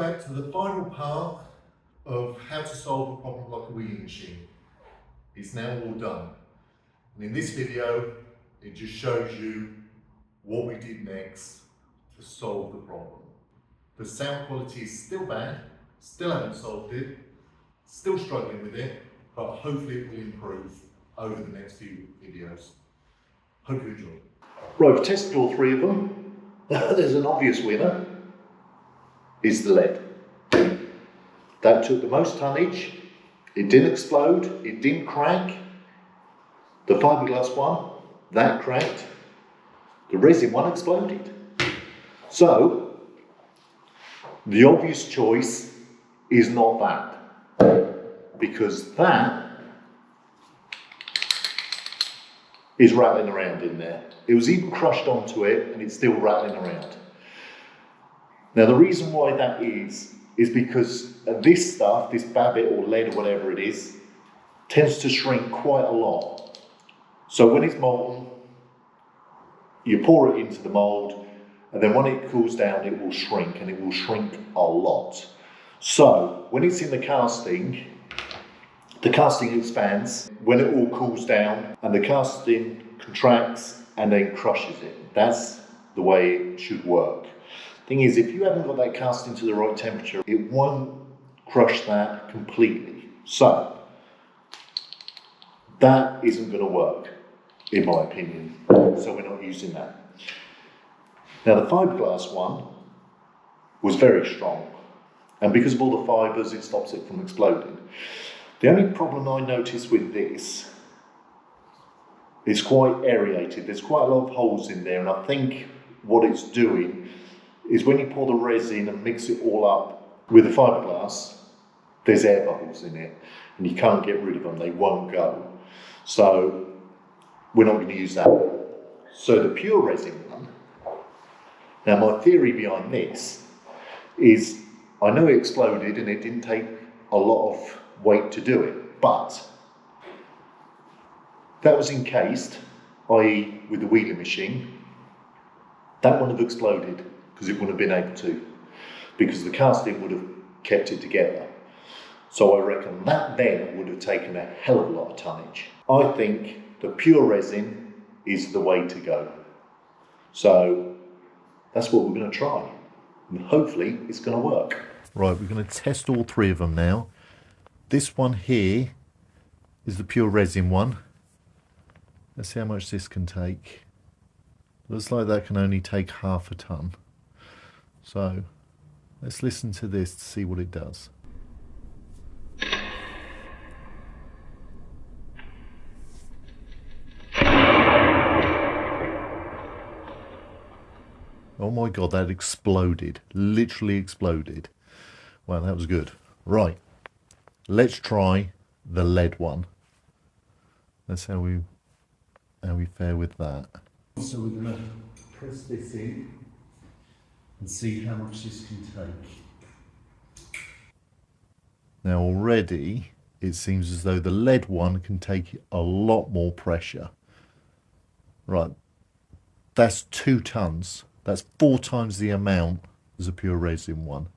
back to the final part of how to solve a problem like a wheelie machine. It's now all done. And in this video, it just shows you what we did next to solve the problem. The sound quality is still bad, still haven't solved it, still struggling with it, but hopefully it will improve over the next few videos. Hope you enjoy. Right, we've tested all three of them. There's an obvious winner, is the lead. That took the most tonnage, it didn't explode, it didn't crack. The fiberglass one, that cracked. The resin one exploded. So, the obvious choice is not that, because that is rattling around in there. It was even crushed onto it and it's still rattling around. Now the reason why that is because this stuff, this babbitt or lead or whatever it is, tends to shrink quite a lot. So when it's molten, you pour it into the mould, and then when it cools down, it will shrink, and it will shrink a lot. So when it's in the casting expands when it all cools down, and the casting contracts and then crushes it. That's the way it should work. Thing is, if you haven't got that casting to the right temperature, it won't crush that completely. So that isn't going to work, in my opinion. So we're not using that. Now the fiberglass one was very strong, and because of all the fibres, it stops it from exploding. The only problem I noticed with this, it's quite aerated. There's quite a lot of holes in there, and I think what it's doing is when you pour the resin and mix it all up with the fiberglass, there's air bubbles in it, and you can't get rid of them. They won't go. So we're not going to use that. So the pure resin one. Now my theory behind this is, I know it exploded and it didn't take a lot of weight to do it, but that was encased, i.e. with the wheelie machine, that wouldn't have exploded because it wouldn't have been able to, because the casting would have kept it together. So I reckon that then would have taken a hell of a lot of tonnage. I think the pure resin is the way to go. So that's what we're going to try, and hopefully it's going to work. Right, we're going to test all three of them now. This one here is the pure resin one. Let's see how much this can take. Looks like that can only take half a ton. So let's listen to this to see what it does. Oh my God, that exploded. Literally exploded. Wow, that was good. Right. Let's try the lead one. That's how we fare with that. So we're going to press this in and see how much this can take. Now already it seems as though the lead one can take a lot more pressure. Right, that's 2 tons. That's 4 times the amount as a pure resin one.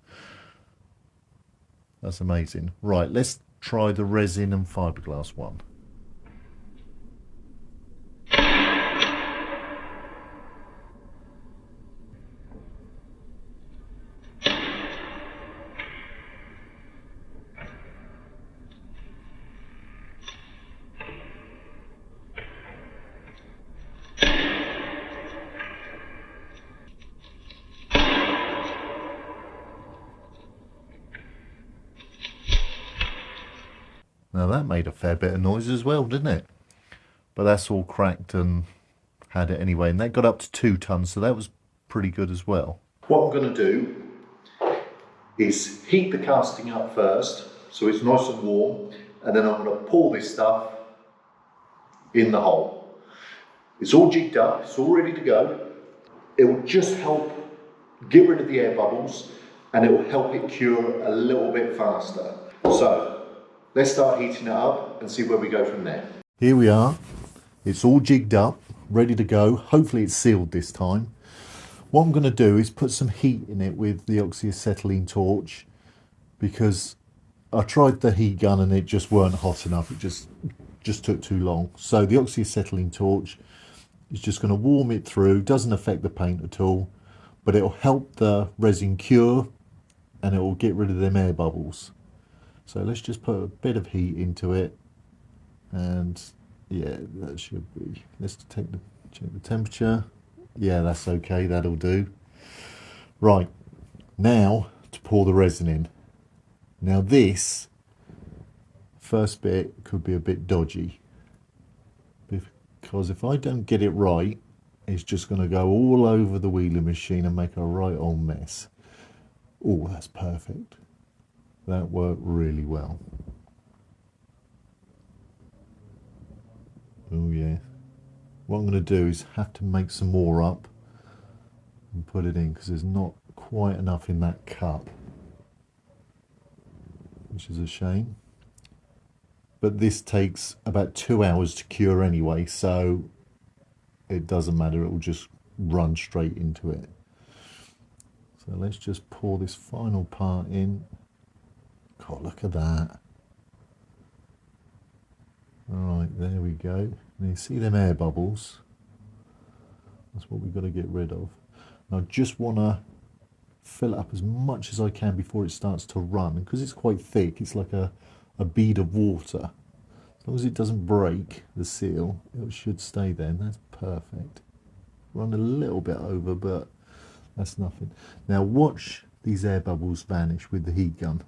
That's amazing. Right, let's try the resin and fiberglass one. Now that made a fair bit of noise as well, didn't it? But that's all cracked and had it anyway. And that got up to 2 tons, so that was pretty good as well. What I'm going to do is heat the casting up first, so it's nice and warm. And then I'm going to pour this stuff in the hole. It's all jigged up, it's all ready to go. It will just help get rid of the air bubbles, and it will help it cure a little bit faster. So let's start heating it up and see where we go from there. Here we are. It's all jigged up, ready to go. Hopefully it's sealed this time. What I'm going to do is put some heat in it with the oxyacetylene torch, because I tried the heat gun and it just weren't hot enough. It just took too long. So the oxyacetylene torch is just going to warm it through. Doesn't affect the paint at all, but it'll help the resin cure and it will get rid of them air bubbles. So let's just put a bit of heat into it, and yeah, that should be, let's check the temperature. Yeah, that's okay, that'll do. Right, now to pour the resin in. Now this first bit could be a bit dodgy, because if I don't get it right, it's just going to go all over the wheeling machine and make a right old mess. Oh, that's perfect. That worked really well. Oh yeah. What I'm going to do is have to make some more up and put it in, because there's not quite enough in that cup, which is a shame. But this takes about 2 hours to cure anyway, so it doesn't matter, it will just run straight into it. So let's just pour this final part in. God, look at that. Alright, there we go. And you see them air bubbles? That's what we've got to get rid of. Now I just want to fill it up as much as I can before it starts to run, because it's quite thick. It's like a bead of water. As long as it doesn't break the seal, it should stay there, and that's perfect. Run a little bit over, but that's nothing. Now watch these air bubbles vanish with the heat gun.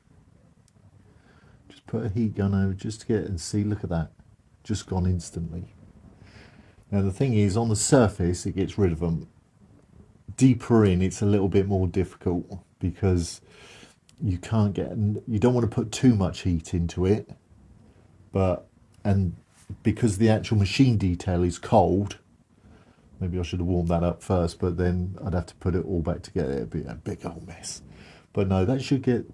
Just put a heat gun over just to get and see, look at that, just gone instantly. Now the thing is, on the surface it gets rid of them. Deeper in, it's a little bit more difficult, because you can't get, you don't want to put too much heat into it, and because the actual machine detail is cold, maybe I should have warmed that up first, but then I'd have to put it all back together. It'd be a big old mess. But no, that should get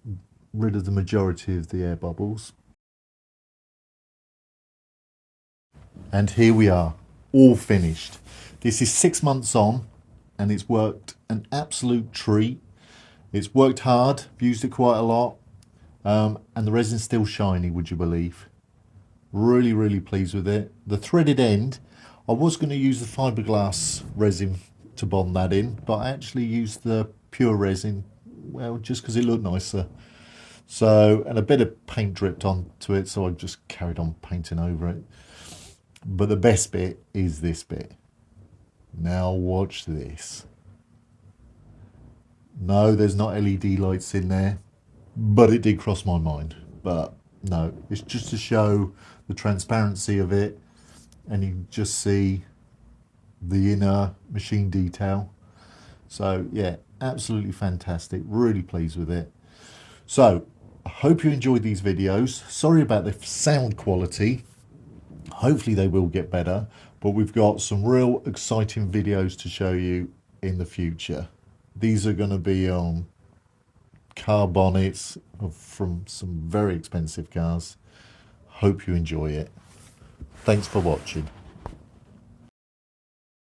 rid of the majority of the air bubbles. And here we are, all finished. This is 6 months on, and it's worked an absolute treat. It's worked hard, used it quite a lot, and the resin's still shiny, would you believe? Really, really pleased with it. The threaded end, I was going to use the fiberglass resin to bond that in, but I actually used the pure resin, well, just because it looked nicer. So, and a bit of paint dripped onto it, so I just carried on painting over it. But the best bit is this bit. Now watch this. No, there's not LED lights in there, but it did cross my mind. But no, it's just to show the transparency of it, and you can just see the inner machine detail. So yeah, absolutely fantastic, really pleased with it. So I hope you enjoyed these videos. Sorry about the sound quality. Hopefully they will get better, but we've got some real exciting videos to show you in the future. These are going to be on car bonnets from some very expensive cars. Hope you enjoy it. Thanks for watching.